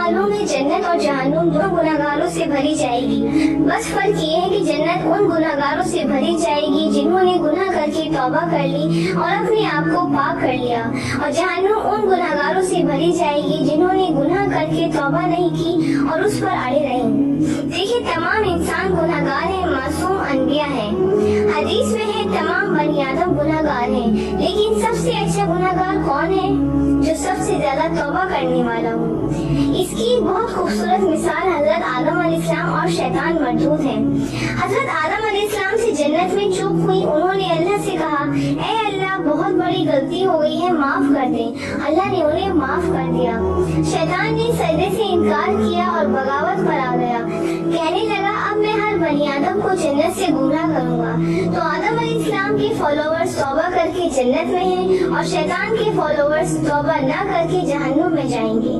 والوں میں جنت اور جہنم دونوں گناہگاروں سے بھری جائے گی. بس فرق یہ ہے کہ جنت ان گناہگاروں سے بھری جائے گی جنہوں نے گناہ کر کے توبہ کر لی اور اپنے آپ کو پاک کر لیا, اور جہنم ان گناہگاروں سے بھری جائے گی جنہوں نے گناہ کر کے توبہ نہیں کی اور اس پر اڑے رہے. دیکھیے, تمام انسان گناہگار ہیں, معصوم انبیاء ہیں. حدیث میں ہے تمام بنی آدم گناہگار ہیں, لیکن سب سے اچھا گناہگار کون ہے؟ جو سب سے زیادہ توبہ کرنے والا ہو. اس کی ایک بہت خوبصورت مثال حضرت آدم علیہ السلام اور شیطان مردود ہے. حضرت آدم علیہ السلام سے جنت میں چوک ہوئی. انہوں نے اللہ سے کہا, اے اللہ, بہت بڑی غلطی ہو گئی ہے, معاف کر دیں. اللہ نے انہیں معاف کر دیا. شیطان نے سجدے سے انکار کیا اور بغاوت پر آ گیا. کہنے لگا, اب میں ہر بنی آدم کو جنت سے گمراہ کروں گا. تو آدم علیہ السلام کے فالوورز توبہ کر کے جنت میں ہیں اور شیطان کے فالوورز توبہ نہ کر کے جہنم میں جائیں گے.